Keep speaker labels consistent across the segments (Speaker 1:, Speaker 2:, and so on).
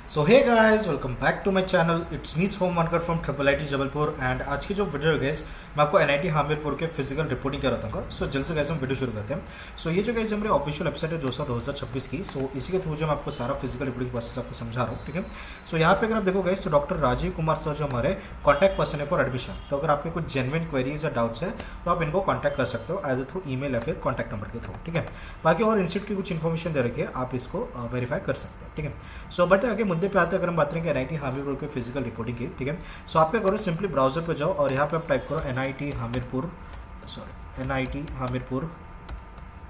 Speaker 1: So hey guys, welcome back to my channel. It's me Som Wankar from triple IT Jabalpur. And आज की जो video है guys, मैं आपको एनआईटी हामिरपुर के फिजिकल रिपोर्टिंग का बताऊंगा। सो जल्द से गाइस हम वीडियो शुरू करते हैं। सो ये जो गाइस हमारी ऑफिशियल वेबसाइट है जोसा 2026 की, सो इसी के थ्रू जो मैं आपको सारा फिजिकल रिपोर्टिंग प्रोसेस आपको समझा रहा हूँ, ठीक है। सो यहाँ पे अगर आप देखो गाइस, तो डॉक्टर राजीव कुमार सर जो हमारे कॉन्टैक्ट पर्सन है फॉर एडमिशन। तो अगर आपके कुछ जेन्युइन क्वेरीज या डाउट्स है तो आप इनको कॉन्टैक्ट कर सकते हो एज थ्रू ईमेल या फिर कॉन्टैक्ट नंबर के थ्रू, ठीक है। बाकी और इंस्टीट्यूट की कुछ इन्फॉर्मेशन दे रखी है, आप इसको वेरीफाई कर सकते हैं, ठीक है। सो बट आगे मुद्दे पे आते हैं, अगर हम बात करेंगे एनआईटी हामिरपुर के फिजिकल रिपोर्टिंग की, ठीक है। सो आप क्या करो, सिंपली ब्राउजर पे जाओ और यहाँ पे आप टाइप करो एनआईटी हामिरपुर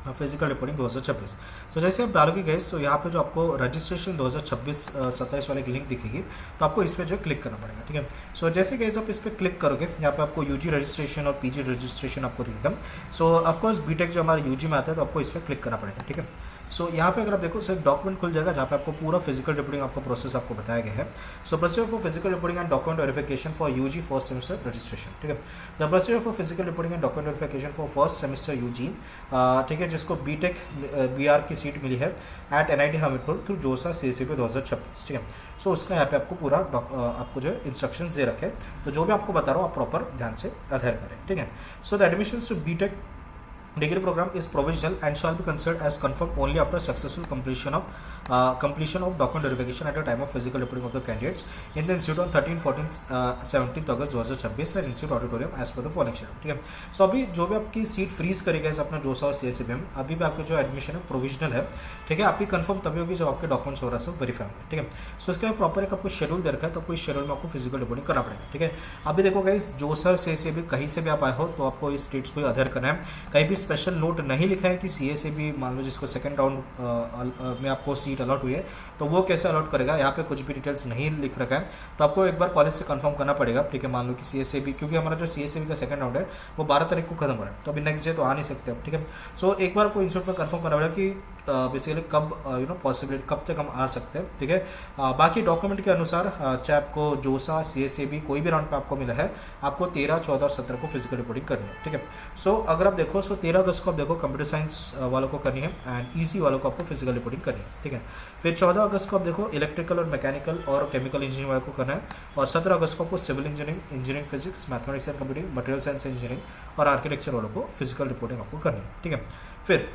Speaker 1: फिजिकल रिपोर्टिंग 2026। सो जैसे आप डालोगे गए, तो यहाँ पे जो आपको रजिस्ट्रेशन 2026-27 वाले की लिंक दिखेगी, तो आपको इस पर जो क्लिक करना पड़ेगा, ठीक है। सो जैसे गए आप इस पर क्लिक करोगे, यहाँ पे आपको यूजी रजिस्ट्रेशन और पीजी रजिस्ट्रेशन आपको दिखेगा। सो ऑफकोर्स बीटेक जो हमारा यूजी में आता है, तो आपको इस पर क्लिक करना पड़ेगा, ठीक है। सो यहाँ पे अगर आप देखो, सिर्फ डॉक्यूमेंट खुल जाएगा जहाँ पे आपको पूरा फिजिकल रिपोर्टिंग आपको प्रोसेस आपको बताया गया है। So procedure for physical reporting and document verification for UG first semester registration, ठीक है। The procedure for physical reporting and document verification for first semester UG, ठीक है, जिसको बीटेक बीआर की सीट मिली है at NIT Hamirpur through JoSAA CSCP 2026, ठीक है। सो उसका यहाँ पे आपको पूरा आपको जो इंस्ट्रक्शंस दे रखे, तो जो भी आपको बता रहा हूँ आप प्रॉपर ध्यान से अध्ययन करें, ठीक है। So the admission to BTech degree program is provisional and shall be considered as confirmed only after successful completion of document verification at the time of physical reporting of the candidates in the institute on 13, 14, 17 August 2026 and institute auditorium as per the following schedule, ठीक है। सो अभी जो भी आपकी seat freeze करेगा अपना जोसा और सीएससीबी में, अभी भी आपके जो एडमिशन है प्रोविजनल है, ठीक है। आपकी कंफर्म तभी होगी जब आपके डॉक्यूमेंट्स वगैरह सब वेरीफाई होंगे, ठीक है। सो इसका प्रॉपर एक आपको शेड्यूल दे रखा है, तो आपको इस शेड्यूल में आपको फिजिकल रिपोर्टिंग करना पड़ेगा, ठीक है। अभी देखो गाइस, जोसा सीएससीबी कहीं से भी आप आए हो तो आपको इस स्टेट्स को अध्ययन करना है। कहीं भी स्पेशल नोट नहीं लिखा है कि सीएससीबी मान लो जिसको सेकंड राउंड में आपको सीट अलॉट हुई है, तो वो कैसे अलॉट करेगा, यहाँ पे कुछ भी डिटेल्स नहीं लिख रखा है। तो आपको एक बार कॉलेज से कंफर्म करना पड़ेगा, ठीक है। मान लो कि सीएससीबी, क्योंकि हमारा जो सीएससीबी का सेकंड राउंड है वो 12 तारीख को खत्म हो रहा है, तो अभी नेक्स्ट डे तो आ नहीं सकते अब, ठीक है। सो एक बार आपको इंस्टीट्यूट में कंफर्म करना पड़ेगा कि बेसिकली कब पॉसिबिलिटी कब तक हम आ सकते हैं, ठीक है। बाकी डॉक्यूमेंट के अनुसार चाहे आपको जोसा सीएससीबी कोई भी राउंड पे आपको मिला है, आपको 13, 14 और 17 को फिजिकल रिपोर्टिंग करनी है, ठीक है। सो अगर आप देखो, 13 अगस्त को आप देखो कंप्यूटर साइंस वालों को करनी है एंड ईसी वालों को आपको फिजिकल रिपोर्टिंग करनी है, ठीक है। फिर 14 अगस्त को आप देखो इलेक्ट्रिकल और मैकेनिकल और केमिकल इंजीनियरिंग वालों को करना है, और 17 अगस्त को आपको civil engineering physics, mathematics and computing, material science engineering और आर्किटेक्चर वालों को फिजिकल रिपोर्टिंग आपको करनी है, ठीक है। फिर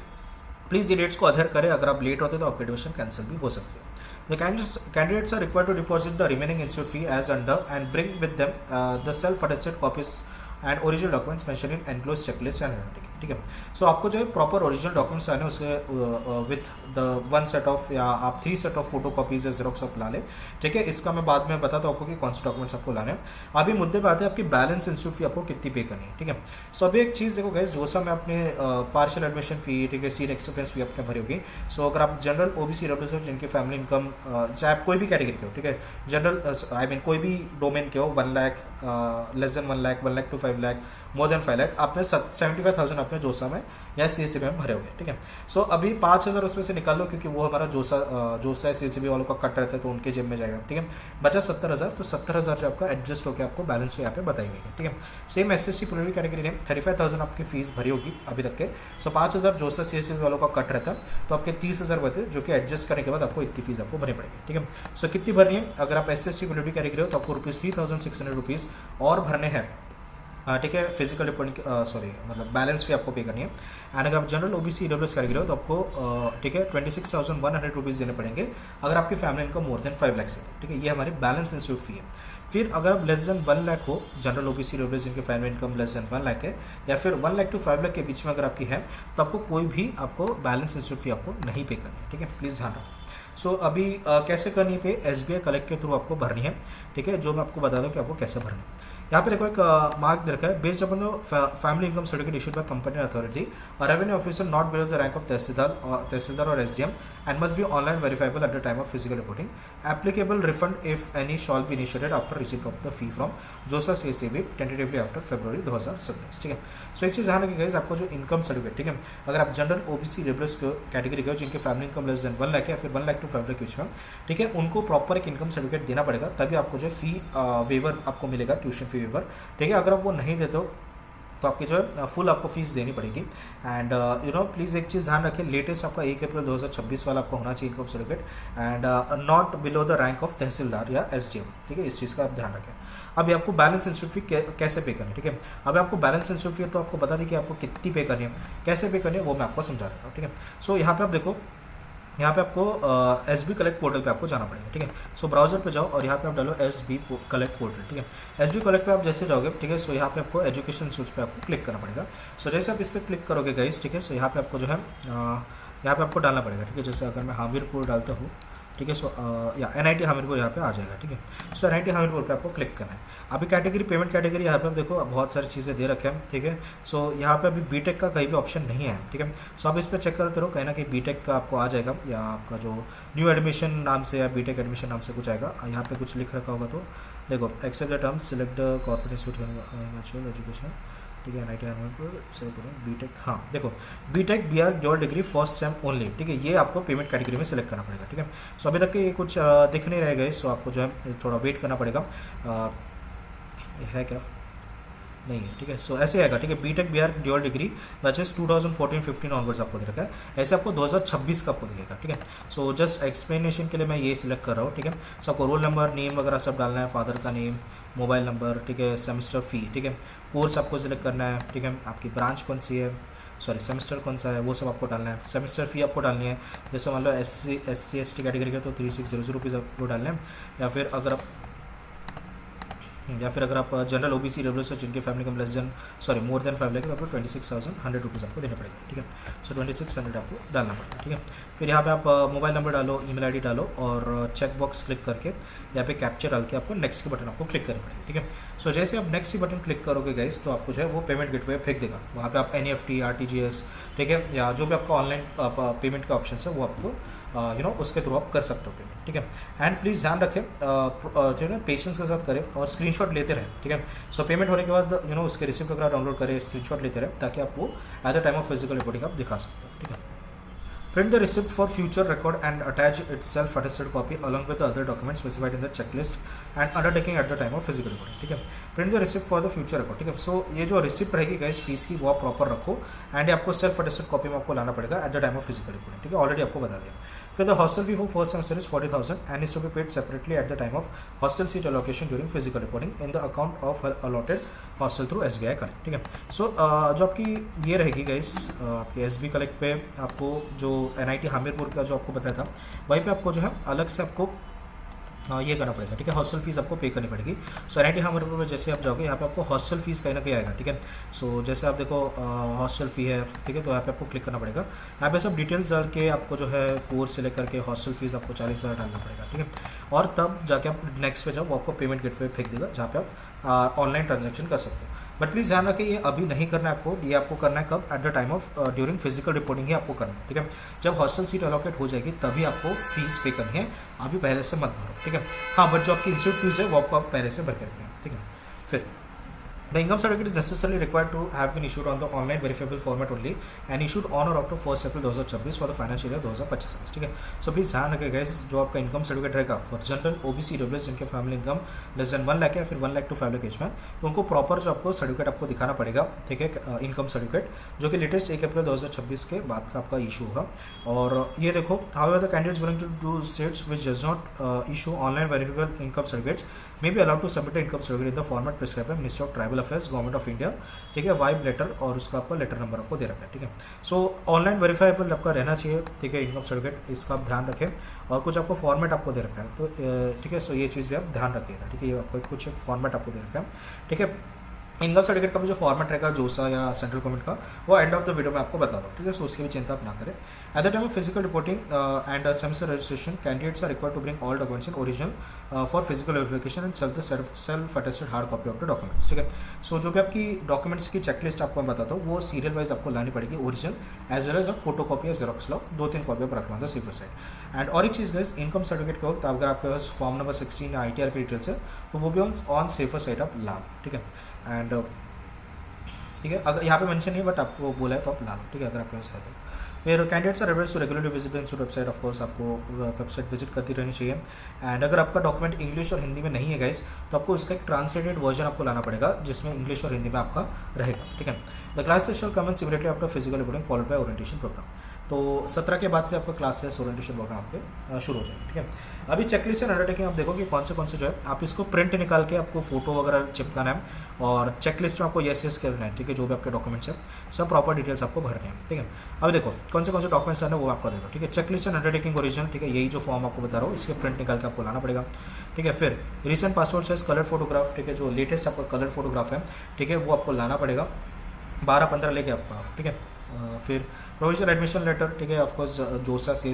Speaker 1: प्लीज ये डेट्स को अध्ययन करें, अगर आप लेट होते तो आपकी एडमिशन कैंसिल भी हो सकती है। The candidates are required to deposit the remaining institute fee as under and bring with them the self-attested copies and original documents mentioned in enclosed checklist and analytic, ठीक है। सो आपको जो है प्रॉपर ओरिजिनल डॉक्यूमेंट्स आने उसके with the 1 set of या आप 3 set of photo copies या जेरोक्स आप ला लें, ठीक है। इसका मैं बाद में बताता हूँ आपको कि कौन से डॉक्यूमेंट्स आपको लाने हैं। अभी मुद्दे पे आते हैं आपकी बैलेंस इंस्टीट्यूट फी आपको कितनी पे करनी है, ठीक है। सो अभी एक चीज़ देखो गाइस, जोसा में अपने पार्शियल एडमिशन फी, ठीक है, सीट एक्सेप्टेंस फी अपने भरी होगी। सो अगर आप जनरल ओबीसी डब्ल्यूएस जिनकी फैमिली इनकम चाहे आप कोई भी कैटेगरी के हो, ठीक है, जनरल आई मीन कोई भी डोमेन के हो, 1 lakh, less than 1 lakh, 1 lakh to 5 lakh, more than 5 lakh, आपने 75,000 अपने जोसा में या सीएससीबी में भरे होंगे, ठीक है। सो अभी 5,000 उसमें से निकाल लो, क्योंकि वो हमारा जोसा सीएससीबी वालों का कट रहता है, तो उनके जेब में जाएगा, ठीक है। बचा 70,000, तो 70,000 जो आपका एडजस्ट होकर आपको बैलेंस यहाँ पे बताई गई है, ठीक है। सेम एसएससी प्रीलिमिनरी कैटेगरी में 35,000 आपकी फीस भरी होगी अभी तक के। सो 5,000 जोसा सीएससीबी वालों का कट रहता है, तो आपके 30,000 बचे, जो कि एडजस्ट करने के बाद आपको इतनी फीस आपको भरनी पड़ेगी, ठीक है। सो कितनी भरनी है, अगर आप एसएससी प्रीलिमिनरी कैटेगरी हो तो आपको ₹3,600 और भरने हैं, ठीक है। फिजिकल रिपोर्टिंग मतलब बैलेंस फी आपको पे करनी है। एंड अगर आप जनरल ओबीसी ईडब्ल्यूएस कैटेगरी हो तो आपको ठीक है ₹26,100 देने पड़ेंगे, अगर आपकी फैमिली इनकम मोर देन 5 लाख से, ठीक है। ये हमारी बैलेंस इंस्टीट्यूट फी है। फिर अगर आप लेस देन 1 लाख हो, जनरल ओबीसी ईडब्ल्यूएस जिनकी family income less than 1 lakh है, या फिर 1 लाख टू 5 लाख के बीच में अगर आपकी है, तो आपको कोई भी आपको बैलेंस इंस्टीट्यूट फी आपको नहीं पे करनी है, ठीक है। प्लीज़ ध्यान रखो। सो अभी कैसे करनी पे, एसबीआई कलेक्ट के थ्रू आपको भरनी है, ठीक है, जो मैं आपको बता दूं कि आपको कैसे भरनी है। यहाँ पे देखो एक मार्क दे रखा है, based upon the family income certificate issued by company authority और revenue officer not below the rank of tehsildar और SDM and must be online verifiable at the time of physical reporting. Applicable refund if any shall be initiated after receipt of the fee from JoSAA CSCB tentatively after February 2027, ठीक है। सो एक चीज़ ध्यान रखिए guys, आपको जो income certificate, ठीक है, अगर आप जनरल ओबीसी ईडब्ल्यूएस कैटेगरी के हो जिनके family income less than 1 lakh है या फिर 1 लाख टू 5 लाख के बीच में, ठीक है, उनको प्रॉपर एक इनकम सर्टिफिकेट देना पड़ेगा, तभी आपको जो फी वेवर आपको मिलेगा, ट्यूशन फी वेवर, ठीक है। अगर आप वो नहीं देते हो तो आपकी जो है फुल आपको फीस देनी पड़ेगी। एंड यू नो प्लीज़ एक चीज़ ध्यान रखें, लेटेस्ट आपका 1 अप्रैल 2026 वाला आपको होना चाहिए income certificate, and not below the rank of tehsildar या एसडीएम, ठीक है, इस चीज़ का आप ध्यान रखें। अभी आपको बैलेंस इंस्टीट्यूट फी कैसे पे करनी है, ठीक है। अभी आपको बैलेंस इंस्टीट्यूट फी तो आपको बता दी कि आपको कितनी पे करनी है, कैसे पे करनी है वो मैं आपको समझा देता हूँ, ठीक है। सो यहाँ पे आप देखो, यहाँ पे आपको एस बी कलेक्ट पोर्टल पे आपको जाना पड़ेगा, ठीक है। सो ब्राउजर पे जाओ और यहाँ पे आप डालो एस बी कलेक्ट पोर्टल, ठीक है। एस बी कलेक्ट पे आप जैसे जाओगे, ठीक है, सो यहाँ पे आपको एजुकेशन इंस्टीट्यूट पे आपको क्लिक करना पड़ेगा। सो जैसे आप इस पर क्लिक करोगे गाइस, ठीक है, सो यहाँ पे आपको जो है यहाँ पे आपको डालना पड़ेगा, ठीक है। जैसे अगर मैं हमीरपुर डालता हूँ, ठीक है, सो या NIT हमीरपुर यहाँ पे आ जाएगा, ठीक है। सो NIT हमीरपुर पे आपको क्लिक करना है। अभी कैटेगरी पेमेंट कैटेगरी यहाँ पे आप देखो बहुत सारी चीज़ें दे रखे हैं, ठीक है। सो यहाँ पे अभी बीटेक का कहीं भी ऑप्शन नहीं है, ठीक है। सो आप इस पर चेक करते रहो, कहीं ना कहीं बीटेक का आपको आ जाएगा, या आपका जो न्यू एडमिशन नाम से या बीटेक एडमिशन नाम से कुछ आएगा। यहाँ पे कुछ लिख रखा होगा तो देखो, accept the terms, select the corporate institute education, ठीक है, NIT हमीरपुर सेलेक्ट करें बीटेक। हाँ देखो, BTech BR dual degree first sem only, ठीक है, ये आपको पेमेंट कैटेगरी में सेलेक्ट करना पड़ेगा, ठीक है। सो अभी तक के ये कुछ दिख नहीं रहेगा, सो आपको जो है थोड़ा वेट करना पड़ेगा। है क्या, नहीं है, ठीक है। सो ऐसे आएगा, ठीक है, BTech BR dual degree batches 2014-15 onwards आपको दे रखा है, ऐसे आपको 2026 का आपको दिखेगा, ठीक है। सो जस्ट एक्सप्लेनेशन के लिए मैं ये सिलेक्ट कर रहा हूँ, ठीक है। सो आपको रोल नंबर, नेम वगैरह सब डालना है, फादर का नेम, मोबाइल नंबर, ठीक है, सेमेस्टर फ़ी, ठीक है, कोर्स आपको सिलेक्ट करना है, ठीक है, आपकी ब्रांच कौन सी है, सॉरी सेमेस्टर कौन सा है वो सब आपको डालना है। सेमेस्टर फ़ी आपको डालनी है, जैसे मान लो SC/ST कैटेगरी का तो 3600 रुपीज़ आपको डालना है, या फिर अगर आप जनरल OBC रेगुलर जिनके फैमिली कम मोर देन 5 लाख तो आपको 26,100 रुपीज़ आपको देने पड़ेगा, ठीक है। सो 2600 आपको डालना पड़ेगा, ठीक है। फिर यहाँ पे आप मोबाइल नंबर डालो, ईमेल ID डालो, और चेक बॉक्स क्लिक करके यहाँ पे कैप्चर डाल के आपको नेक्स्ट के बटन आपको क्लिक करना पड़ेगा, ठीक है। सो जैसे आप नेक्स्ट की बटन क्लिक करोगे गाइस, तो आपको जो है वो पेमेंट गेटवे फेंक देगा। वहाँ पे आप NEFT, RTGS, ठीक है, या जो भी आपका ऑनलाइन पेमेंट का ऑप्शन है वो आपको उसके थ्रू आप कर सकते हो पेमेंट, ठीक है। एंड प्लीज़ ध्यान रखें, जो है ना पेशेंस के साथ करें और स्क्रीनशॉट लेते रहें, ठीक है। सो पेमेंट होने के बाद उसके रिसिप्ट वगैरह डाउनलोड करें, स्क्रीनशॉट लेते रहें, ताकि आप वो eight the time of physical reporting आप दिखा सकते हो, ठीक है। Print the receipt for future record and attach its self-attested copy along with the other documents specified in the checklist and undertaking at the time of physical recording, ठीक है। Print the receipt for the future record, ठीक है। सो ये जो receipt रहेगी guys fees की वो आप प्रॉपर रखो, एंड आपको सेल्फ अटेस्टेड कॉपी में आपको लाना पड़ेगा at the time of physical recording, ठीक है, ऑलरेडी आपको बता दिया। फिर the hostel fee for first semester is 40,000 and is to be paid separately at the time of hostel seat allocation during physical recording in the account of allotted hostel through SBI collect, ठीक है। सो जो आपकी ये रहेगी guys, आपकी SB collect पे आपको जो NIT हमीरपुर का जो आपको बताया था, वहीं पे आपको जो है अलग से आपको ये करना पड़ेगा, ठीक है, हॉस्टल फीस आपको पे करनी पड़ेगी। सो NIT हमीरपुर में जैसे आप जाओगे यहाँ पे आपको हॉस्टल फीस कहीं ना कहीं आएगा, ठीक है। सो जैसे आप देखो हॉस्टल फ़ी है, ठीक है, तो यहाँ पे आपको क्लिक करना पड़ेगा। यहाँ पे सब डिटेल्स डाल के आपको जो है कोर्स से लेकर के हॉस्टल फीस आपको 40,000 डालना पड़ेगा, ठीक है। और तब जाके आप नेक्स्ट पे जाओ, वो आपको पेमेंट गेटवे फेंक देगा, जहाँ पे आप ऑनलाइन ट्रांजेक्शन कर सकते हो। बट प्लीज़ ध्यान रखें, ये अभी नहीं करना है आपको, ये आपको करना है कब, at the time of during physical reporting ही आपको करना है, ठीक है। जब हॉस्टल सीट अलॉकेट हो जाएगी तभी आपको फीस पे करनी है, अभी पहले से मत भरो, ठीक है। हाँ, बट जो आपकी इंस्टीट्यूट फीस है वो आपको आप पहले से भर के रखनी है, ठीक है। फिर The income certificate is necessarily required to have been issued on the online verifiable format only and issued on or after 1 April 2026 for the financial year 2025, ठीक है। सो प्लीज़ ध्यान रखिएगा गाइस, जो आपका इनकम सर्टिफिकेट रहेगा for general OBC regular जिनके family income less than 1 lakh या फिर 1 लाख टू 5 लाख एज में, तो उनको प्रॉपर जो आपको सर्टिफिकेट आपको दिखाना पड़ेगा, ठीक है, इनकम सर्टिफिकेट, जो कि लेटेस्ट 1 अप्रैल 2026 के बाद का आपका इशू होगा। और ये देखो, however the candidates willing to do states which does not issue online verifiable income certificates may be allowed to submit income certificate in the format prescribe by ministry of tribal affairs government of India, ठीक है, vibe letter, और उसका आपका letter number आपको दे रखा है, ठीक है। सो ऑनलाइन वेरीफाइबल आपका रहना चाहिए, ठीक है, इनकम सर्टिफिकेट, इसका आप ध्यान रखें। और कुछ आपको फॉर्मेट आपको दे रखा है, तो ठीक है, सो ये चीज़ भी आप ध्यान रखिएगा, ठीक है, ये आपको कुछ फॉर्मेट आपको दे रखा है, ठीक है। इनकम सर्टिफिकेट का भी जो फॉर्मेट रहेगा जोसा या सेंट्रल गवर्नमेंट का, वो एंड ऑफ द वीडियो में आपको बता दो, ठीक है। सो उसकी भी चिंता आप ना करें। At the time of physical reporting and semester registration, candidates are required to bring all documents in original for physical verification and self attested hard copy of the documents, ठीक है। सो जो भी आपकी डॉक्यूमेंट्स की चेकलिस्ट आपको मैं बताता हूँ, वो सीरियल वाइज आपको लानी पड़ेगी, ओरिजिनल एज वेल एज आप फोटो कॉपी या जेरोक्स लाओ, 2-3 कॉपी आप रखना था सेफर साइड। एंड और एक चीज़ गाइस, इनकम सर्टिफिकेट के वक्त अगर आपके पास फॉर्म नंबर 16 या ITR की डिटेल्स है, तो वो भी ऑन सेफर साइड आप लाओ, ठीक है। एंड ठीक है, अगर यहाँ पे मेंशन नहीं है बट आपको बोला है तो आप ला लो, ठीक है, अगर आपके पास है तो। फिर candidates are advise to regularly visit the institute website, of course आपको वेबसाइट विजिट करती रहनी चाहिए। एंड अगर आपका डॉक्यूमेंट इंग्लिश और हिंदी में नहीं है गाइस, तो आपको उसका एक ट्रांसलेटेड वर्जन आपको लाना पड़ेगा जिसमें इंग्लिश और हिंदी में आपका रहेगा, ठीक है। The class shall commence immediately after physical reporting followed by orientation programme. तो 17 के बाद से आपका क्लासेस ओरिएंटेशन प्रोग्राम आपके शुरू हो जाएगा, ठीक है। अभी चेकलिस्ट एंड अंडरटेकिंग आप देखो कि कौन से जो है आप इसको प्रिंट निकाल के आपको फोटो वगैरह चिपकाना है और चेकलिस्ट में आपको यस करना है, ठीक है। जो भी आपके डॉक्यूमेंट्स है सब प्रॉपर डिटेल्स आपको भरने हैं, ठीक है। अब देखो कौन से डॉक्यूमेंट्स आने वो आपको देगा, ठीक है। चेकलिस्ट एंड अंडरटेकिंग ओरिजिनल, ठीक है, यही जो फॉर्म आपको बता रहा हूँ इसके प्रिंट निकाल के आपको लाना पड़ेगा, ठीक है। फिर recent passport size colour photograph, ठीक है, जो लेटेस्ट आपका कलर फोटोग्राफ है, ठीक है, वो आपको लाना पड़ेगा 12-15 लेके आपका, ठीक है। फिर प्रोविजनल एडमिशन लेटर, ठीक है, ऑफकोर्स जोसा से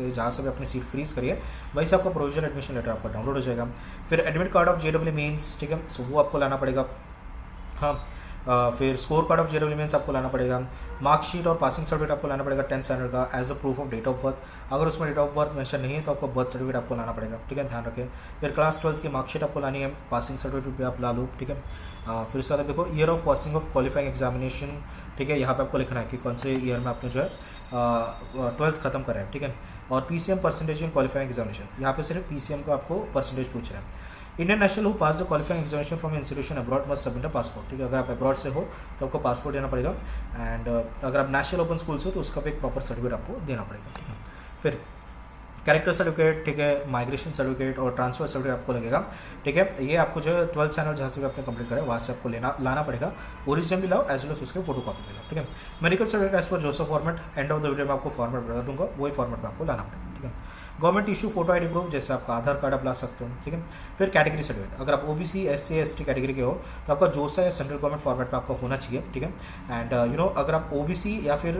Speaker 1: जहाँ से भी अपनी सीट फ्रीज करिए वहीं से आपका प्रोविजनल एडमिशन लेटर आपका डाउनलोड हो जाएगा। फिर admit card of JEE mains, ठीक है, सो वो आपको लाना पड़ेगा। हाँ, फिर score card of JEE mains आपको लाना पड़ेगा। मार्कशीट और पासिंग सर्टिफिकेट आपको लाना पड़ेगा 10 स्टैंडर्ड का as a proof of date of birth. अगर उसमें डेट ऑफ बर्थ मेंशन नहीं है तो आपको बर्थ सर्टिफिकेट आपको लाना पड़ेगा, ठीक है, ध्यान रखें। फिर क्लास 12 की मार्कशीट आपको लानी है, पासिंग सर्टिफिकेट भी आप ला लो, ठीक है। फिर उसके बाद देखो year of passing of qualifying examination, ठीक है, यहाँ पे आपको लिखना है कि कौन से ईयर में आपने जो है 12th खत्म करा है, ठीक है। और PCM percentage in qualifying examination, यहाँ पे सिर्फ PCM का आपको परसेंटेज पूछ रहा है। Indian national who pass the qualifying examination from institution abroad must submit a passport, ठीक है। अगर आप अब्रॉड से हो तो आपको पासपोर्ट देना पड़ेगा। एंड अगर आप नेशनल ओपन स्कूल से हो तो उसका भी एक प्रॉपर सर्टिफिकेट आपको देना पड़ेगा, ठीक है। फिर कैरेक्टर सर्टिफिकेट, ठीक है, माइग्रेशन सर्टिफिकेट और ट्रांसफर सर्टिफिकेट आपको लगेगा, ठीक है। ये आपको जो है 12th स्टैंडर्ड जहाँ से भी आपने कंप्लीट करा है वहाँ से आपको लाना पड़ेगा। ओरिजिनल भी लाओ एज वेल एज उसके फोटो कॉपी भी लाओ, ठीक है। मेडिकल सर्टिफिकेट एज पर जोसा format, end of the video में आपको फॉर्मेट बता दूंगा, वही फॉर्मेट में आपको लाना पड़ेगा, ठीक है। Government issue photo ID proof, जैसे आपका आधार कार्ड आप ला सकते हो, ठीक है। फिर कैटेगरी सर्टिफिकेट, अगर आप OBC SC ST कैटेगरी के हो तो आपका जोसा या सेंट्रल गवर्नमेंट फॉर्मेट में आपका होना चाहिए, ठीक है। एंड अगर आप OBC या फिर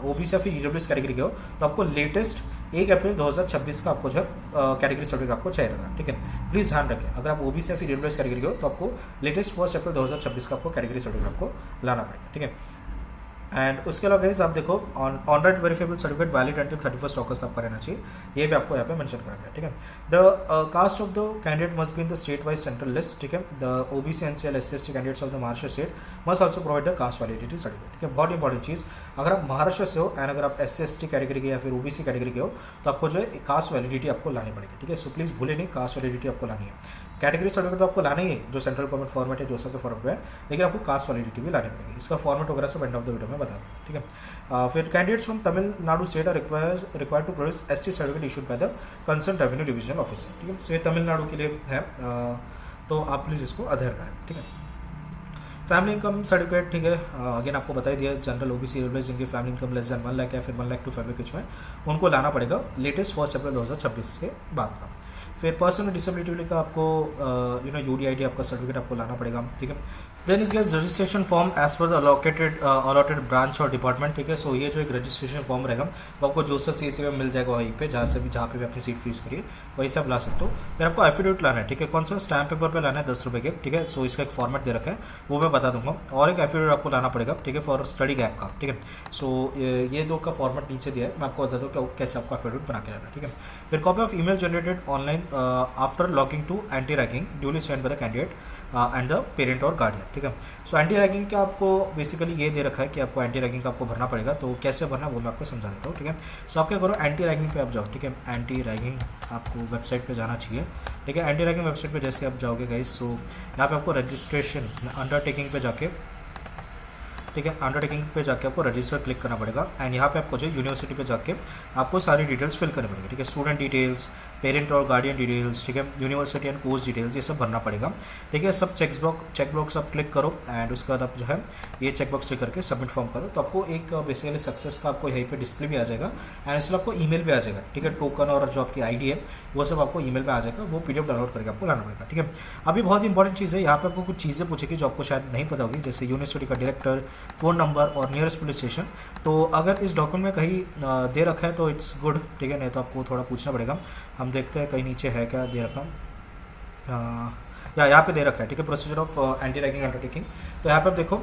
Speaker 1: OBC या फिर EWS कैटेगरी के हो तो आपको लेटेस्ट 1 अप्रैल 2026 का आपको जो है कैटेगरी सर्टिफिकेट आपको चाहिए रहेगा, ठीक है। प्लीज़ ध्यान रखें, अगर आप OBC या फिर EWS कैटेगरी के हो तो आपको लेटेस्ट 1 अप्रैल 2026 का आपको कैटेगरी सर्टिफिकेट आपको लाना पड़ेगा, ठीक है। एंड उसके अलावा गाइस आप देखो on right verifiable certificate valid until 31 अगस्त आपका रहना चाहिए, ये भी आपको यहाँ पे मेंशन करा गया, ठीक है। The caste of the candidate must be in the state wise central list, ठीक है। The OBC NCL SC candidates of the Maharashtra state must also provide the caste validity certificate, ठीक है। बहुत इंपॉर्टेंट चीज़, अगर आप महाराष्ट्र से हो एंड अगर आप SC ST कैटेगरी के या फिर OBC कैटेगरी के हो तो आपको जो है कास्ट वैलिडिटी आपको लानी पड़ेगी, ठीक है। सो प्लीज़ भूले नहीं, कास्ट वैलिडिटी आपको लानी है। कैटेगरी सर्टिफिकेट तो आपको लाना ही है जो सेंट्रल गवर्नमेंट फॉर्मेट है, जोसा के फॉर्मेट में है, लेकिन आपको कास्ट वैलिडिटी भी लानी पड़ेगी। इसका फॉर्मेट वगैरह सब एंड ऑफ द वीडियो में बता दूँ, ठीक है। फिर candidates from Tamil Nadu state are required to produce ST certificate issued by the concern revenue divisional officer, ठीक है। सो ये तमिलनाडु के लिए है, तो आप प्लीज़ इसको अधेर करें, ठीक है। फैमिली इनकम सर्टिफिकेट, ठीक है, अगेन आपको बता ही दिया, जनरल OBC जिनकी family income less than 1 lakh या फिर 1 लाख टू 5 लाख के बीच में उनको लाना पड़ेगा लेटेस्ट 1 अप्रैल 2026 के बाद का। फिर पर्सन डिसेबिलिटी का आपको UDID आपका सर्टिफिकेट आपको लाना पड़ेगा, ठीक है। Then is guess registration form as per the allotted branch और डिपार्टमेंट, ठीक है। सो ये जो एक रजिस्ट्रेशन फॉर्म रहेगा वो आपको जोसा CSC में मिल जाएगा, वहीं पे जहाँ पे भी अपनी सीट फ्रीज करिए वहीं से आप ला सकते हो। फिर आपको एफिडेविट लाना है, ठीक है, कौन सा स्टैम्प पेपर पे लाना है 10 रुपये के, ठीक है। सो इसका एक फॉर्मेट दे रखा है वो मैं बता दूंगा, और एक एफिडेविट आपको लाना पड़ेगा, ठीक है, फॉर स्टडी गैप का, ठीक है। सो ये दो का फॉर्मेट नीचे दिया है, मैं आपको बता दूँ कि कैसे आपको एफिडेविट बना के लाना है, ठीक है। फिर copy of email generated online after logging to anti ragging duly send by the candidate and the parent और गार्डियन, ठीक है। सो एंटी रैगिंग का आपको बेसिकली ये दे रखा है कि आपको एंटी रैगिंग का आपको भरना पड़ेगा, तो कैसे भरना वो मैं आपको समझा देता हूँ, ठीक है। सो आप क्या करो, एंटी रैगिंग पे आप जाओ, ठीक है। एंटी रैगिंग आपको वेबसाइट पे जाना चाहिए, ठीक है। एंटी रैगिंग वेबसाइट पे जैसे आप जाओगे गाइस, सो यहाँ पे आपको रजिस्ट्रेशन अंडरटेकिंग पे जाके, ठीक है, अंडरटेकिंग पे जाके आपको रजिस्टर क्लिक करना पड़ेगा। एंड यहाँ पे आपको जो यूनिवर्सिटी पे जाके आपको सारी डिटेल्स फिल करनी पड़ेगी, ठीक है। स्टूडेंट डिटेल्स, पेरेंट और गार्डियन डिटेल्स, ठीक है, यूनिवर्सिटी एंड कोर्स डिटेल्स, ये सब भरना पड़ेगा, ठीक है। सब चेक बॉक्स आप क्लिक करो एंड उसके बाद आप जो है ये चेक बॉक्स क्लिक करके सबमिट फॉर्म करो, तो आपको एक बेसिकली सक्सेस का आपको यहीं पे डिस्प्ले भी आ जाएगा एंड इसमें आपको ईमेल भी आ जाएगा, ठीक है। टोकन और जो आपकी ID है वो सब आपको ईमेल पे आ जाएगा, वो PDF डाउनलोड करके आपको लाना पड़ेगा, ठीक है। अभी बहुत इंपॉर्टेंट चीज़ है, यहाँ पे आपको कुछ चीज़ें पूछेगी जो आपको शायद नहीं पता होगी, जैसे यूनिवर्सिटी का डायरेक्टर, फ़ोन नंबर और नियरेस्ट पुलिस स्टेशन। तो अगर इस डॉक्यूमेंट में कहीं दे रखा है तो इट्स गुड, ठीक है, नहीं तो आपको थोड़ा पूछना पड़ेगा। हम देखते हैं कहीं नीचे है क्या दे रखा, या यहाँ पे दे रखा है, ठीक है, procedure of anti ragging undertaking. तो यहाँ पे आप देखो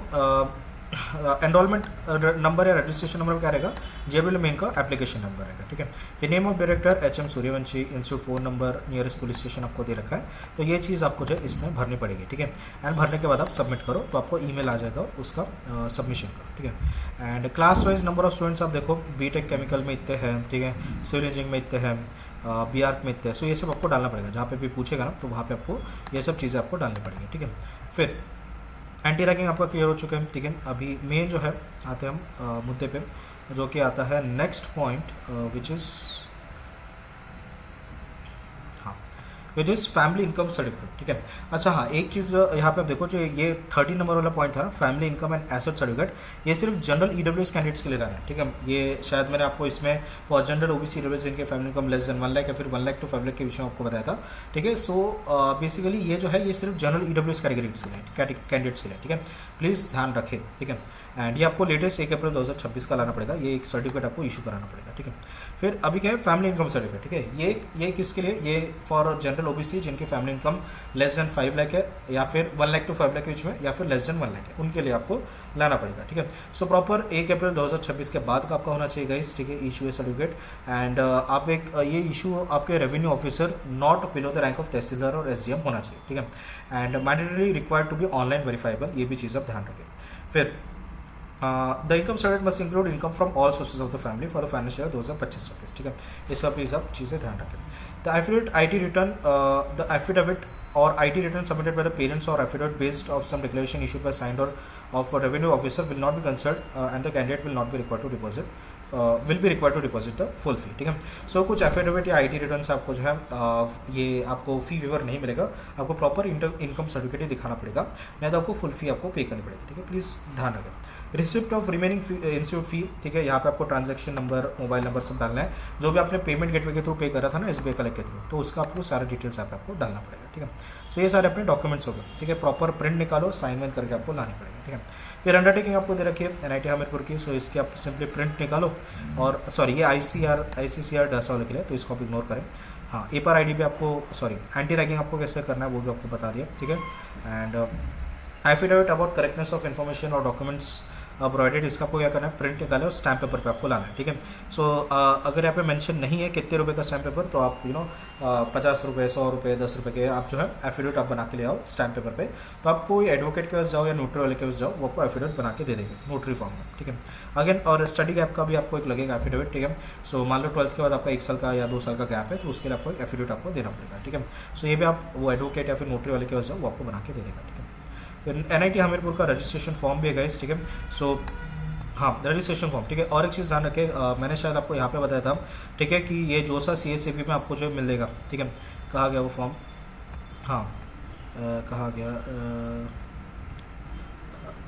Speaker 1: एनरोलमेंट नंबर या रजिस्ट्रेशन नंबर क्या रहेगा, JBL मेन का एप्लीकेशन नंबर रहेगा, ठीक है। फिर name of director HM Suryavanshi, institute phone number, nearest police station आपको दे रखा है, तो ये चीज़ आपको जो है इसमें भरनी पड़ेगी, ठीक है। एंड भरने के बाद आप सबमिट करो तो आपको ईमेल आ जाएगा उसका सबमिशन का, ठीक है। And class wise number of students आप देखो, BTech केमिकल में इतने हैं, ठीक है, सिविल इंजीनियरिंग में इतने हैं, BARC में इतने हैं, सो ये सब आपको डालना पड़ेगा, जहाँ पे भी पूछेगा ना तो वहाँ पे आपको ये सब चीज़ें आपको डालनी पड़ेगी, ठीक है। फिर एंटी रैगिंग आपका क्लियर हो चुका है, ठीक है। अभी मेन जो है आते हैं हम मुद्दे पे, जो कि आता है next point which is which is family income certificate, ठीक है। अच्छा हाँ, एक चीज़ यहाँ पे आप देखो, जो ये 13 नंबर वाला पॉइंट था ना, family income and asset certificate, ये सिर्फ जनरल EWS कैंडिडेट्स के लिए लाना है, ठीक है। ये शायद मैंने आपको इसमें फॉर जनरल OBC EWS जिनके family income less than 1 lakh या फिर 1 लाख टू 5 लाख के विषय में आपको बताया था, ठीक है। सो बेसिकली ये जो है ये सिर्फ जनरल EWS कैटेगरीज के लिए, कैंडिडेट्स के लिए, ठीक है। प्लीज़ ध्यान रखें, ठीक है। एंड ये आपको लेटेस्ट 1 अप्रैल 2026 का लाना पड़ेगा, ये एक सर्टिफिकेट आपको इशू कराना पड़ेगा, ठीक है। फिर अभी क्या है, फैमिली इनकम सर्टिफिकेट, ठीक है। ये किसके लिए, ये फॉर जनरल OBC जिनकी family income less than 5 lakh है, या फिर 1 लाख टू 5 लाख के बीच में, या फिर लेस देन 1 लाख है, उनके लिए आपको लाना पड़ेगा, ठीक है। सो प्रॉपर 1 अप्रैल 2026 के बाद का आपका होना चाहिए गाइस, ठीक है, इशू सर्टिफिकेट। एंड आप एक ये इशू आपके revenue officer not below the rank of tehsildar और SDM होना चाहिए, ठीक है। And mandatory required to be online verifiable, ये भी चीज़ आप ध्यान रखें। फिर the income certificate must include income from all sources of the family for the financial year 2025-26, ठीक है। इसका प्लीज़ आप चीज़ें ध्यान रखें। The affidavit IT return, the affidavit or IT return submitted by the parents or affidavit based of some declaration issued by signed or of a revenue officer will not be considered and the candidate will not be required to deposit the full fee, ठीक है। सो कुछ affidavit या IT return से आपको जो है ये आपको फी वेवर नहीं मिलेगा, आपको प्रॉपर इनकम सर्टिफिकेट ही दिखाना पड़ेगा, नहीं तो आपको फुल फी आपको पे करनी पड़ेगी, ठीक है। प्लीज़ ध्यान रखें। रिसिप्ट ऑफ रिमेनिंग इंस्टीट्यूट फी, ठीक है, यहाँ पे आपको ट्रांजैक्शन नंबर, मोबाइल नंबर सब डालना है, जो भी आपने पेमेंट गेटवे के थ्रू पे करा था ना SBI कलेक्ट के थ्रू, तो उसका आपको सारे डिटेल्स यहाँ पे आपको डालना पड़ेगा, ठीक है। सो ये सारे अपने डॉक्यूमेंट्स हो गए, ठीक है। प्रॉपर प्रिंट निकालो, साइन वाइन करके आपको लानी पड़ेगी, ठीक है। फिर अंडरटेकिंग आपको दे रखी है NIT हमीरपुर की, सो इसके आप सिंपली प्रिंट निकालो, और सॉरी ये ICCR डासा वाले के लिए, तो इसको आप इग्नोर करें। हाँ, APAR ID भी आपको, सॉरी एंटी रैगिंग आपको कैसे करना है वो भी आपको बता दिया, ठीक है। And affidavit about correctness of information और डॉक्यूमेंट्स प्रोवाइडेड, इसका आपको क्या करना है, प्रिंट निकाले और स्टैम्प पेपर पे आपको लाना है, ठीक है। सो अगर यहाँ पे मेंशन नहीं है कितने रुपए का स्टैम्प पेपर, तो आप 50 रुपये, 100 रुपये, 10 रुपये के आप जो है एफिडेविट आप बना के ले आओ स्टैम्प पेपर पे, तो आप कोई एडवोकेट के पास जाओ या नोटरी वाले के पास जाओ, वो आपको एफिडेविट बना के दे देंगे नोटरी फॉर्म में, ठीक है। अगेन और स्टडी गैप का भी आपको एक लगेगा एफिडेविट, ठीक है। सो मान लो 12th के बाद आपका 1 साल का या 2 साल का गैप है, तो उसके लिए आपको एक एफिडेविट आपको देना पड़ेगा, ठीक है। सो ये भी आप वो एडवोकेट या फिर नोटरी वाले के पास जाओ, वो आपको बना के दे देगा, ठीक है। फिर NIT हमीरपुर का रजिस्ट्रेशन फॉर्म भी है गाइस, ठीक है। सो हाँ, रजिस्ट्रेशन फॉर्म, ठीक है। और एक चीज़ ध्यान रखें, मैंने शायद आपको यहाँ पे बताया था, ठीक है, कि ये जोसा CSAP में आपको जो मिलेगा, ठीक है। कहाँ गया वो फॉर्म, हाँ कहाँ गया,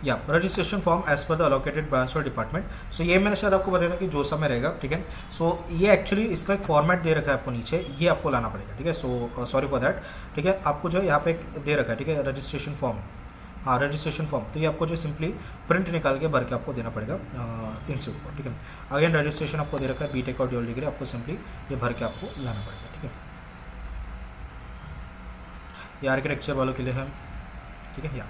Speaker 1: या registration form as per the allocated branch और डिपार्टमेंट। सो ये मैंने शायद आपको बताया था कि जोसा में रहेगा, ठीक है। सो ये एक्चुअली इसका एक फॉर्मेट दे रखा है आपको नीचे, ये आपको लाना पड़ेगा, ठीक है। सो सॉरी फॉर दैट, ठीक है। आपको जो है यहाँ पे एक दे रखा है, ठीक है, रजिस्ट्रेशन फॉर्म, हाँ रजिस्ट्रेशन फॉर्म, तो ये आपको जो सिंपली प्रिंट निकाल के भर के आपको देना पड़ेगा इंस्टीट्यूट को, ठीक है। अगेन रजिस्ट्रेशन आपको दे रखा है BTech और ड्यूअल डिग्री, आपको सिंपली ये भर के आपको लाना पड़ेगा, ठीक है। ये आर्किटेक्चर वालों के लिए है, ठीक है। या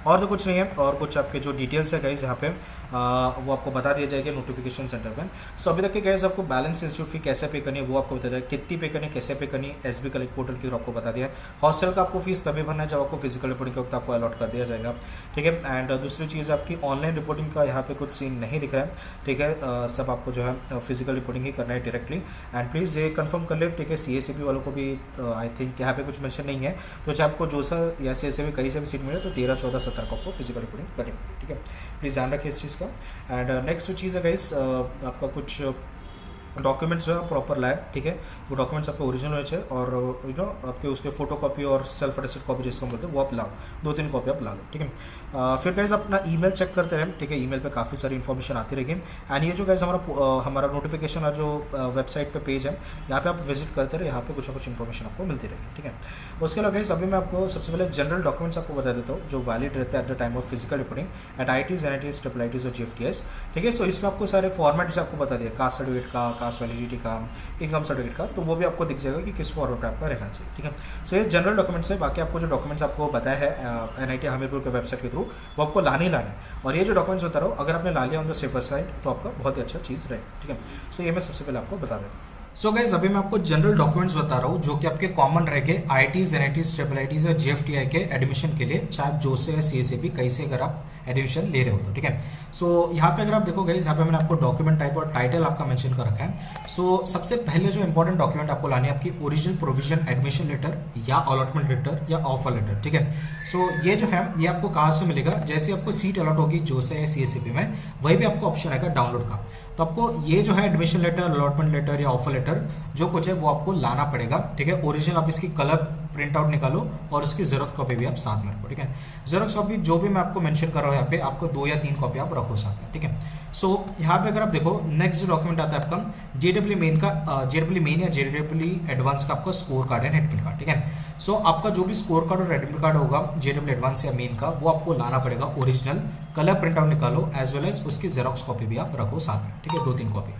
Speaker 1: और तो कुछ नहीं है, और कुछ आपके जो डिटेल्स है गाइज यहाँ पे वो आपको बता दिया जाएगा नोटिफिकेशन सेंटर पर। सो अभी तक के गाइज आपको बैलेंस इंस्टीट्यूट फी कैसे पे करनी है वो आपको बता दिया, कितनी पे करनी है, कैसे पे करनी है, SB कलेक्ट पोर्टल की आपको बता दिया है। हॉस्टल का आपको फीस तभी भरना है जब आपको फिजिकल रिपोर्टिंग के वक्त आपको अलॉट कर दिया जाएगा, ठीक है। एंड दूसरी चीज़ आपकी ऑनलाइन रिपोर्टिंग का यहाँ पे कुछ सीन नहीं दिख रहा है, ठीक है। सब आपको जो है फिजिकल रिपोर्टिंग ही करना है डायरेक्टली। एंड प्लीज़ ये कंफर्म कर ले, ठीक है। CSAP वालों को भी आई थिंक यहाँ पे कुछ मेंशन नहीं है, तो चाहे आपको जोसा या CSAP कहीं से भी सीट मिले तो 13, 14, 17 को आपको फिजिकल रिपोर्टिंग करनी पड़ेगी, ठीक है। प्लीज़ ध्यान रखिए इस चीज़ का। एंड नेक्स्ट जो चीज़ है गाइस, आपका कुछ डॉक्यूमेंट्स जो है प्रॉपर लाए, ठीक है। वो डॉक्यूमेंट्स आपके ओरिजिनल होने चाहिए, और आपके उसके फोटो कॉपी और सेल्फ अटेस्टेड कॉपी जिसको बोलते हैं वो आप लाओ, 2-3 कॉपी आप ला लो, ठीक है। फिर गाइस अपना ईमेल चेक करते रहें, ठीक है। ईमेल पे काफ़ी सारी इन्फॉर्मेशन आती रहेगी। एंड ये जो गाइस हमारा नोटिफिकेशन और जो वेबसाइट पे पेज है, यहाँ पे आप विजिट करते रहे, यहाँ पे कुछ ना कुछ इन्फॉर्मेशन आपको मिलती रहेगी, ठीक है। उसके अलावा गाइस अभी मैं आपको सबसे पहले जनरल डॉक्यूमेंट्स आपको बता देता हूँ जो वैलिड रहते हैं at the time of physical reporting at IITs, NITs, IIITs और GFTS, ठीक है। सो इसमें आपको सारे फॉर्मेट्स आपको बता दिया, कास्ट सर्टिफिकेट का, कास्ट वैलिडिटी का, इनकम सर्टिफिकेट का, तो वो भी आपको दिख जाएगा कि किस फॉर्मेट पे आपका रहना चाहिए, ठीक है। सो ये जनरल डॉक्यूमेंट्स है। बाकी आपको जो डॉक्यूमेंट्स आपको बताया है NIT हमीरपुर के वेबसाइट के थ्रू, वो आपको लाने ही लाना है। और ये जो डॉक्यूमेंट्स बता रहा हूँ, अगर आपने ला लिया ऑन द सेफर साइड तो आपका बहुत ही अच्छा चीज़ रहेगा, ठीक है। सो ये मैं सबसे पहले आपको बता देता हूँ। सो गाइज अभी मैं आपको जनरल डॉक्यूमेंट्स बता रहा हूँ जो कि आपके कॉमन रहेंगे IITs, NITs, IIITs या JFTI के एडमिशन के लिए, चाहे आप जोसे या CSAB कहीं से अगर आप एडमिशन ले रहे हो तो, ठीक है। सो यहाँ पे अगर आप देखो गाइज, यहाँ पे मैंने आपको डॉक्यूमेंट टाइप और टाइटल आपका मेंशन कर रखा है। सो सबसे पहले जो इंपॉर्टेंट डॉक्यूमेंट आपको लानी है आपकी ओरिजिनल प्रोविजन एडमिशन लेटर या अलॉटमेंट लेटर या ऑफर लेटर, ठीक है। सो ये जो है ये आपको कहाँ से मिलेगा, जैसे आपको सीट अलॉट होगी जोसे या CSAB में, वही भी आपको ऑप्शन आएगा डाउनलोड का। तो आपको ये जो है एडमिशन लेटर, अलॉटमेंट लेटर या ऑफर लेटर जो कुछ है वो आपको लाना पड़ेगा, ठीक है। ओरिजिनल आप इसकी कलर प्रिंट आउट निकालो और उसकी जेरोक्स कॉपी भी आप साथ में रखो, ठीक है। जेरोक्स कॉपी जो भी मैं आपको मेंशन कर रहा हूँ यहाँ पे, आपको 2 या 3 कॉपी आप रखो साथ में, ठीक है। सो यहाँ पे अगर आप देखो नेक्स्ट जो डॉक्यूमेंट आता है आपका JEE मेन का, JEE मेन या JEE एडवांस का आपका score card and admit card, ठीक है। सो आपका जो भी स्कोर कार्ड और एडमिट कार्ड होगा JEE एडवांस या मेन का, वो आपको लाना पड़ेगा ओरिजिनल, कलर प्रिंट आउट निकालो एज वेल एज उसकी जेरोक्स कॉपी भी आप रखो साथ में, ठीक है, 2-3 कॉपी।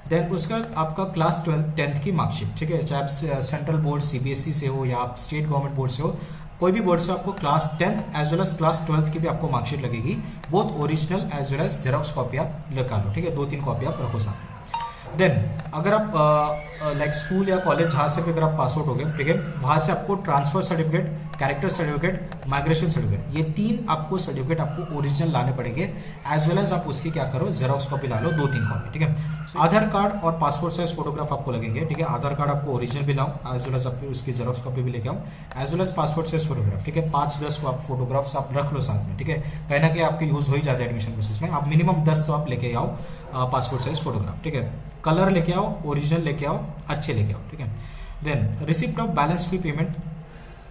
Speaker 1: देन उसका आपका क्लास 10th की मार्कशीट, ठीक है, चाहे आप सेंट्रल बोर्ड CBSE से हो या आप स्टेट गवर्नमेंट बोर्ड से हो, कोई भी बोर्ड से आपको class 10th as well as class 12th की भी आपको मार्कशीट लगेगी, both original as well as xerox copy आप निकालो, ठीक है, 2-3 कॉपी आप रखो साथ में। देन अगर आप लाइक स्कूल या कॉलेज जहाँ से भी अगर आप पास आउट हो गए, ठीक है, वहाँ से आपको transfer certificate, character certificate, migration certificate, ये 3 आपको सर्टिफिकेट आपको ओरिजिनल लाने पड़ेंगे एज वेल एज आप उसकी क्या करो, जेरोक्स कॉपी ला लो 2-3 कॉपी, ठीक है। आधार कार्ड और पासपोर्ट साइज फोटोग्राफ आपको लगेंगे, ठीक है। आधार कार्ड आपको ओरिजिनल भी लाओ एज वेल एज आप उसकी जेरोक्स कॉपी भी लेके आओ as well as passport size photograph, ठीक है। 5-10 आप फोटोग्राफ्स आप रख लो साथ में, ठीक है, कहीं ना कहीं आपके यूज हो ही जाता है एडमिशन प्रोसेस में। आप मिनिमम 10 तो आप लेके आओ पासपोर्ट साइज फोटोग्राफ, ठीक है। कलर लेके आओ, ओरिजिनल लेके आओ, अच्छे लेके आओ, ठीक है। Then receipt of balance fee payment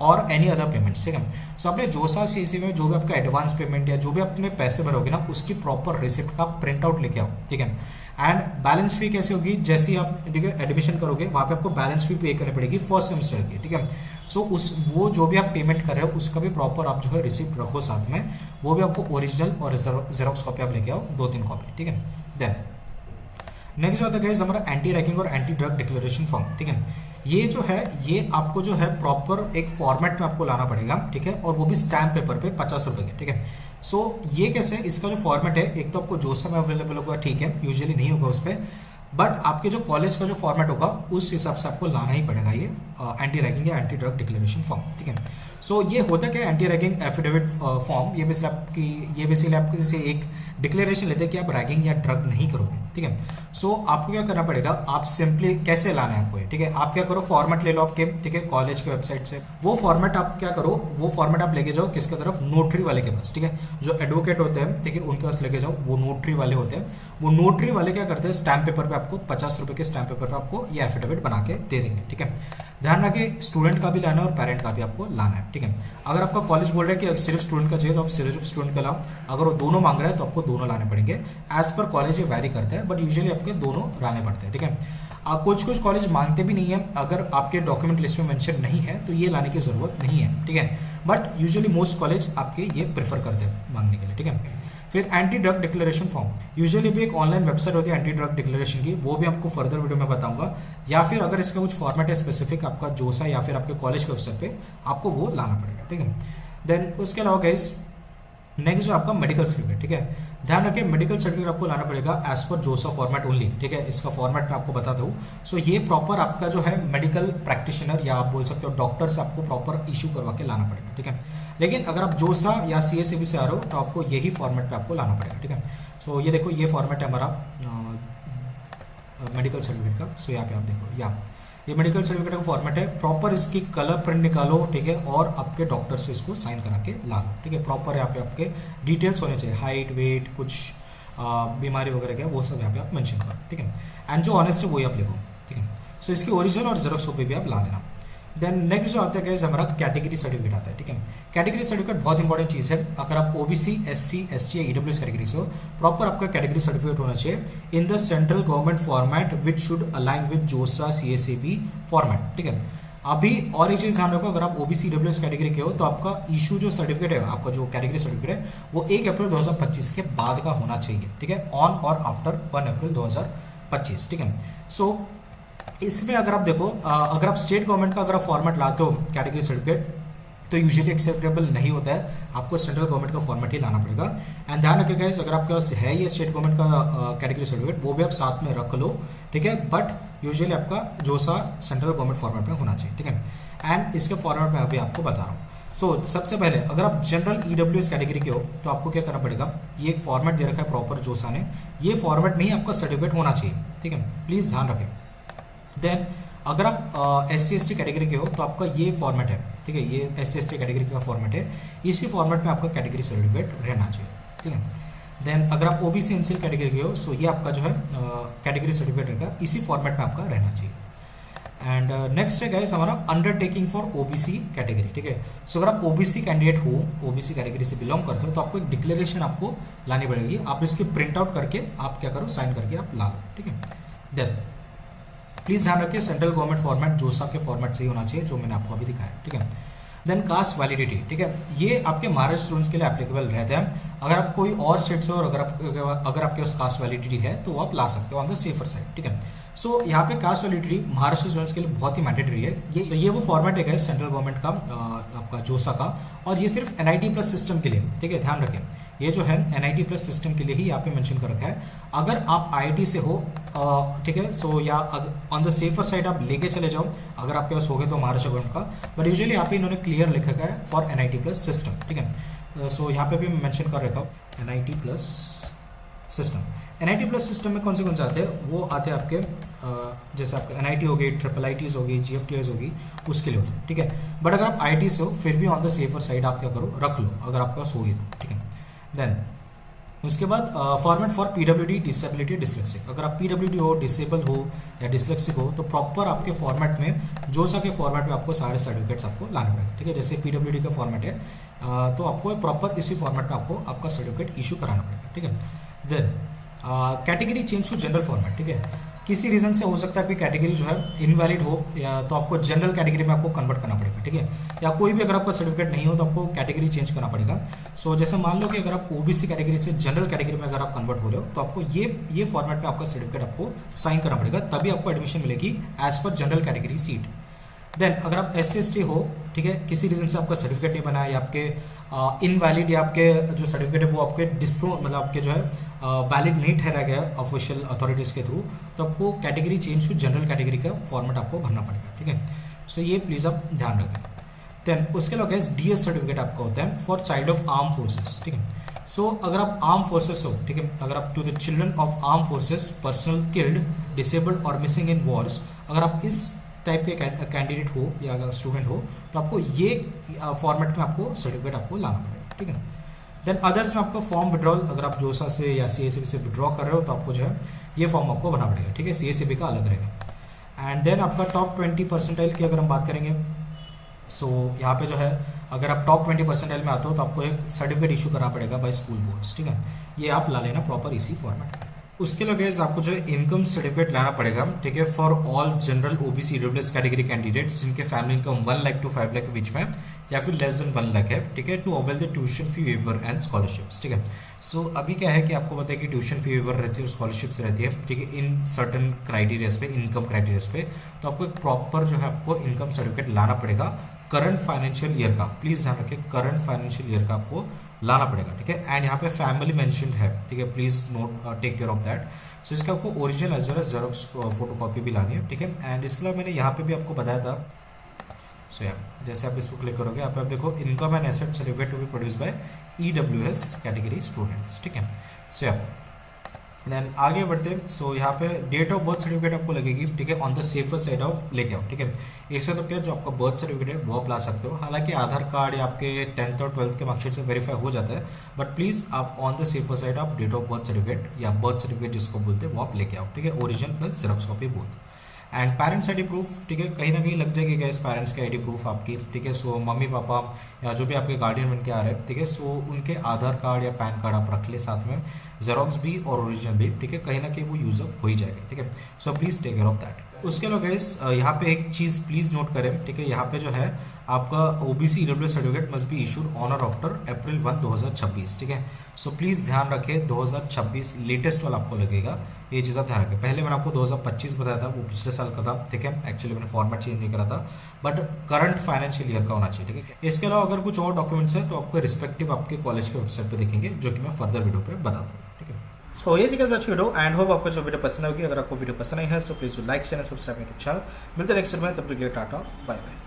Speaker 1: और एनी अदर पेमेंट्स, ठीक है। सो आपने जोसा CSAB में जो भी आपका एडवांस पेमेंट या जो भी अपने पैसे भरोगे ना, उसकी प्रॉपर रिसिप्ट का प्रिंट आउट लेके आओ, ठीक है। एंड बैलेंस फी कैसे होगी, जैसे ही आप, ठीक है, एडमिशन करोगे वहाँ पे आपको बैलेंस फी पे करनी पड़ेगी फर्स्ट सेमेस्टर की, ठीक है। सो वो जो भी आप पेमेंट कर रहे हो उसका भी प्रॉपर आप जो है रिसिप्ट रखो साथ में, वो भी आपको ओरिजिनल और जेरोक्स कॉपी आप लेके आओ 2-3 कॉपी, ठीक है। देन नेक्स्ट जो आता है हमारा एंटी रैगिंग और एंटी ड्रग डिक्लेरेशन फॉर्म, ठीक है। ये जो है ये आपको जो है प्रॉपर एक फॉर्मेट में आपको लाना पड़ेगा, ठीक है, और वो भी स्टैम्प पेपर पे 50 रुपए के, ठीक है। सो ये कैसे, इसका जो फॉर्मेट है, एक तो आपको जोसा में अवेलेबल होगा, ठीक है, यूजुअली नहीं होगा उस पर, बट आपके जो कॉलेज का जो फॉर्मेट होगा उस हिसाब से आपको लाना ही पड़ेगा ये एंटी रैगिंग या एंटी ड्रग डिक्लेरेशन फॉर्म, ठीक है। सो ये होता क्या है, एंटी रैगिंग एफिडेविट फॉर्म, ये बेसिकली आपकी जैसे एक डिक्लेरेशन लेते हैं कि आप रैगिंग या ड्रग नहीं करोगे, ठीक है। सो आपको क्या करना पड़ेगा, आप सिंपली कैसे लाना है आपको, ठीक है, आप क्या करो, फॉर्मेट ले लो आपके, ठीक है, कॉलेज के वेबसाइट से, वो फॉर्मेट आप क्या करो, वो फॉर्मेट आप लेके जाओ किसके तरफ, नोटरी वाले के पास, ठीक है, जो एडवोकेट होते हैं, ठीक है, उनके पास लेके जाओ, वो नोटरी वाले होते हैं। वो नोटरी वाले क्या करते हैं, स्टैम्प पेपर पे आपको 50 रुपए के स्टैम्प पेपर पे आपको ये एफिडेविट बना के दे देंगे, ठीक है। ध्यान रखिए स्टूडेंट का भी लाना है और पेरेंट का भी आपको लाना है, ठीक है। अगर आपका कॉलेज बोल रहा है कि सिर्फ स्टूडेंट का चाहिए तो आप सिर्फ स्टूडेंट का लाओ, अगर वो दोनों मांग रहा है तो आपको दोनों लाने पड़ेंगे। एज पर कॉलेज ये वैरी करता है, बट यूजुअली आपके दोनों लाने पड़ते हैं, ठीक है। कुछ कॉलेज मांगते भी नहीं है, अगर आपके डॉक्यूमेंट लिस्ट में मेंशन नहीं है तो ये लाने की जरूरत नहीं है, ठीक है, बट यूजुअली मोस्ट कॉलेज आपके ये प्रेफर करते हैं मांगने के लिए, ठीक है। फिर anti drug declaration form, usually भी एक ऑनलाइन वेबसाइट होती है एंटी ड्रग डिक्लेरेशन की, वो भी आपको फर्दर वीडियो में बताऊंगा, या फिर अगर इसका कुछ फॉर्मेट है स्पेसिफिक आपका जोसा या फिर आपके कॉलेज के वेबसाइट पे, आपको वो लाना पड़ेगा, ठीक है। देन उसके अलावा गाइस नेक्स्ट जो आपका मेडिकल सर्टिफिकेट, ठीक है, ध्यान रखिए मेडिकल सर्टिफिकेट आपको लाना पड़ेगा एज पर जोसा फॉर्मेट ओनली, ठीक है। इसका फॉर्मेट मैं आपको बताता हूँ। सो ये प्रॉपर आपका जो है मेडिकल प्रैक्टिशनर या आप बोल सकते हो डॉक्टर से आपको प्रॉपर इशू करवा के लाना पड़ेगा, ठीक है। लेकिन अगर आप जोसा या CSAB से आ रहे हो तो आपको यही फॉर्मेट पे आपको लाना पड़ेगा, ठीक है। सो ये देखो ये फॉर्मेट है हमारा मेडिकल सर्टिफिकेट का। सो यहाँ पे आप देखो ये मेडिकल सर्टिफिकेट का फॉर्मेट है, प्रॉपर इसकी कलर प्रिंट निकालो, ठीक है, और आपके डॉक्टर से इसको साइन करा के ला लो, ठीक है। प्रॉपर यहाँ पे आपके डिटेल्स होने चाहिए, हाइट, वेट, कुछ बीमारी वगैरह क्या वो सब यहाँ पे आप मेंशन करो, ठीक है। एंड जो ऑनेस्ट है वही आप लिखो, ठीक है। सो इसकी ओरिजिनल और जेरोक्स कॉपी भी आप ला लेना। देन नेक्स्ट जो आता है हमारा कैटेगरी सर्टिफिकेट आता है, ठीक है। कैटेगरी सर्टिफिकेट बहुत इंपॉर्टेंट चीज़ है, अगर आप OBC, SC, ST या EWS कैटेगरी से हो, प्रॉपर आपका कैटेगरी सर्टिफिकेट होना चाहिए in the central government format which should align with जोसा CSAB फॉर्मेट, ठीक है। अभी और एक चीज़ ध्यान रखो, अगर आप OBC EWS कैटेगरी के हो तो आपका इशू जो सर्टिफिकेट है, आपका जो कैटेगरी सर्टिफिकेट है वो 1 अप्रैल 2025 के बाद का होना चाहिए, ठीक है, ऑन और आफ्टर 1 अप्रैल 25, ठीक है। सो इसमें अगर आप देखो, अगर आप स्टेट गवर्नमेंट का अगर आप फॉर्मेट लाते हो कैटेगरी सर्टिफिकेट, तो यूजुअली एक्सेप्टेबल नहीं होता है, आपको सेंट्रल गवर्नमेंट का फॉर्मेट ही लाना पड़ेगा। एंड ध्यान रखिएगा गाइस, अगर आपके पास है ये स्टेट गवर्नमेंट का कैटेगरी सर्टिफिकेट, वो भी आप साथ में रख लो, ठीक है। बट यूजुअली आपका जोसा सेंट्रल गवर्नमेंट फॉर्मेट में होना चाहिए, ठीक है। एंड इसके फॉर्मेट में अभी आपको बता रहा हूँ। सो सबसे पहले अगर आप जनरल ईडब्ल्यूएस कैटेगरी के हो तो आपको क्या करना पड़ेगा, ये एक फॉर्मेट दे रखा है प्रॉपर जोसा ने, ये फॉर्मेट में ही आपका सर्टिफिकेट होना चाहिए, ठीक है, प्लीज ध्यान रखें। देन अगर आप SC/ST कैटेगरी के हो तो आपका ये फॉर्मेट है, ठीक है, ये SC/ST कैटेगरी का फॉर्मेट है, इसी फॉर्मेट में आपका कैटेगरी सर्टिफिकेट रहना चाहिए, ठीक है। देन अगर आप OBC NCL कैटेगरी के हो, सो ये आपका जो है कैटेगरी सर्टिफिकेट रहेगा, इसी फॉर्मेट में आपका रहना चाहिए। एंड नेक्स्ट है गाइस हमारा अंडरटेकिंग फॉर OBC कैटेगरी, ठीक है। सो अगर आप OBC कैंडिडेट हो, OBC कैटेगरी से बिलोंग करते हो, तो आपको एक डिक्लेरेशन आपको लानी पड़ेगी, आप इसकी प्रिंट आउट करके आप क्या करो, साइन करके आप ला लो, ठीक है। देन प्लीज ध्यान रखिए सेंट्रल गवर्नमेंट फॉर्मेट जोसा के फॉर्मेट से ही होना चाहिए, जो मैंने आपको अभी दिखाया, ठीक है। देन कास्ट वैलिडिटी, ठीक है, ये आपके महाराष्ट्र स्टूडेंट्स के लिए एप्लीकेबल रहते हैं। अगर आप कोई और स्टेट से, और अगर आपके पास कास्ट वैलिडिटी है तो आप ला सकते हो ऑन द सेफर साइड, ठीक है। सो यहाँ पे कास्ट वैलिडिटी महाराष्ट्र स्टूडेंट्स के लिए बहुत ही मैंडेटरी है। ये वो फॉर्मेट है सेंट्रल गवर्नमेंट का आपका जोसा का, और ये सिर्फ NIT+ सिस्टम के लिए, ठीक है, ध्यान रखें, ये जो है NIT+ सिस्टम के लिए ही यहाँ पे मेंशन कर रखा है। अगर आप IIT से हो, ठीक है, सो या ऑन द सेफर साइड आप लेके चले जाओ, अगर आपके पास हो गए तो महाराष्ट्र गवर्नमेंट का, बट यूजुअली यहाँ पे इन्होंने क्लियर लिखा है फॉर NIT+ सिस्टम, ठीक है। सो यहाँ पे भी मेंशन कर रखा हूँ NIT+ सिस्टम। NIT+ सिस्टम में कौन से आते हैं, वो आते हैं आपके जैसे आपका NIT हो गई, IIITs हो गई, GFTs होगी, उसके लिए होते हैं, ठीक है। बट अगर आप IIT से हो फिर भी ऑन द सेफर साइड आप क्या करो, रख लो, अगर आपके पास होगी तो, ठीक है। देन उसके बाद format for PWD disability dyslexic, अगर आप PWD हो, डिसेबल हो या डिस्लेक्सिक हो, तो प्रॉपर आपके फॉर्मेट में जोसा के फॉर्मेट में आपको सारे सर्टिफिकेट्स आपको लाने पड़ेंगे, ठीक है। जैसे PWD का फॉर्मेट है, तो आपको प्रॉपर इसी फॉर्मेट में आपको आपका सर्टिफिकेट इशू कराना पड़ेगा, ठीक है। Then category change to general format, ठीक है, किसी रीजन से हो सकता है कि कैटेगरी जो है इनवैलिड हो, या तो आपको जनरल कैटेगरी में आपको कन्वर्ट करना पड़ेगा, ठीक है। या कोई भी अगर आपका सर्टिफिकेट नहीं हो तो आपको कैटेगरी चेंज करना पड़ेगा। सो जैसे मान लो कि अगर आप OBC कैटेगरी से जनरल कैटेगरी में अगर आप कन्वर्ट हो रहे हो, तो आपको ये फॉर्मेट में आपका सर्टिफिकेट आपको साइन करना पड़ेगा, तभी आपको एडमिशन मिलेगी as per general category seat. Then अगर आप SC/ST हो, ठीक है, किसी रीजन से आपका सर्टिफिकेट नहीं बना है, या आपके इनवैलिड, या आपके जो सर्टिफिकेट है वो आपके मतलब आपके जो है वैलिड नहीं ठहरा गया ऑफिशियल अथॉरिटीज के थ्रू, तो आपको category change to general category का फॉर्मेट आपको भरना पड़ेगा, ठीक है। सो ये प्लीज आप ध्यान रखें। देन उसके अलावा DS सर्टिफिकेट आपका होता है for child of arm forces, ठीक है। सो अगर आप आर्म फोर्सेस हो, ठीक है, अगर आप to the children of arm forces personal killed, disabled और मिसिंग इन वॉर्स, अगर आप इस टाइप के कैंडिडेट हो या स्टूडेंट हो, तो आपको ये फॉर्मेट में आपको सर्टिफिकेट आपको लाना पड़ेगा, ठीक है। देन अदर्स में आपको फॉर्म विड्रॉल, अगर आप जोसा से या CACB से विड्रॉ कर रहे हो तो आपको जो है ये फॉर्म आपको भरना पड़ेगा, ठीक है, CACB का अलग रहेगा। एंड देन आपका टॉप 20 परसेंटाइल की अगर हम बात करेंगे, सो यहाँ पे जो है अगर आप टॉप 20 परसेंटाइल में आते हो तो आपको एक सर्टिफिकेट इशू करना पड़ेगा बाय स्कूल बोर्ड्स, ठीक है, ये आप ला लेना प्रॉपर इसी फॉर्मेट में। उसके लिए गाइस आपको जो है इनकम सर्टिफिकेट लाना पड़ेगा, ठीक है, for all general OBC EWS category candidates जिनके family income 1 lakh to 5 lakh के बीच में या फिर लेस देन 1 लाख है, ठीक है, to avail the tuition fee waiver and scholarships, ठीक है। सो अभी क्या है कि आपको पता है कि ट्यूशन फी वेवर रहती है और स्कॉलरशिप्स रहती है, ठीक है, इन सर्टन क्राइटेरियाज पे, इनकम क्राइटेरियाज पे, तो आपको एक प्रॉपर जो है आपको इनकम सर्टिफिकेट लाना पड़ेगा करंट फाइनेंशियल ईयर का, प्लीज ध्यान रखिए करंट फाइनेंशियल ईयर का आपको लाना पड़ेगा, ठीक है। एंड यहाँ पे फैमिली मेंशन्ड है, ठीक है, please note take care of that. So इसका आपको original as well as xerox photocopy भी लानी है, ठीक है। एंड इसके अलावा मैंने यहाँ पे भी आपको बताया था, सो जैसे आप इसको क्लिक करोगे, आप देखो income and asset certificate to be produce by EWS category students, ठीक है। सो देन आगे बढ़ते, सो यहाँ पे डेट ऑफ बर्थ सर्टिफिकेट आपको लगेगी, ठीक है, on the safer side of लेके आओ, ठीक है। इससे तो क्या जो आपका बर्थ सर्टिफिकेट है वो आप ला सकते हो, हालांकि आधार कार्ड या आपके 10th और 12th के मार्कशीट से वेरीफाई हो जाता है, बट प्लीज आप on the safer side of date of birth certificate या बर्थ सर्टिफिकेट जिसको बोलते हैं वो आप लेके आओ, ठीक है, original plus xerox copy both. And parents ID proof, ठीक है, कहीं ना कहीं लग जाएगी गैस पेरेंट्स की ID प्रूफ आपकी, ठीक है। सो मम्मी पापा या जो भी आपके गार्डियन बन के आ रहे हैं, ठीक है, सो उनके आधार कार्ड या पैन कार्ड आप रख ले साथ में, जेरॉक्स भी और ओरिजिनल भी, ठीक है, कहीं ना कहीं वो यूज अप हो ही जाएगा, ठीक है। So please take care of that. उसके अलावा गाइस यहाँ पे एक चीज़ प्लीज़ नोट करें, ठीक है, यहाँ पे जो है आपका OBC EW certificate must be issued on or after April 1 2026, ठीक है। सो प्लीज़ ध्यान रखें 2026 लेटेस्ट वाला आपको लगेगा, ये चीज़ आप ध्यान रखें। पहले मैंने आपको 2025 बताया था, वो पिछले साल का था, ठीक है। एक्चुअली मैंने फॉर्मेट चेंज नहीं करा था, बट करंट फाइनेंशियल ईयर का होना चाहिए, ठीक है। इसके अलावा अगर कुछ और डॉक्यूमेंट्स है तो आपको रिस्पेक्टिव आपके कॉलेज के वेबसाइट पर दिखेंगे, जो कि मैं फर्दर वीडियो पर बताता हूँ, ठीक है। सो ये थी गाइस आज की वीडियो, एंड होप आपको जो वीडियो पसंद होगी। अगर आपको वीडियो पसंद आई है so please like share and subscribe YouTube channel. मिलते हैं नेक्स्ट वीडियो में, तब तक के लिए टाटा बाय बाय।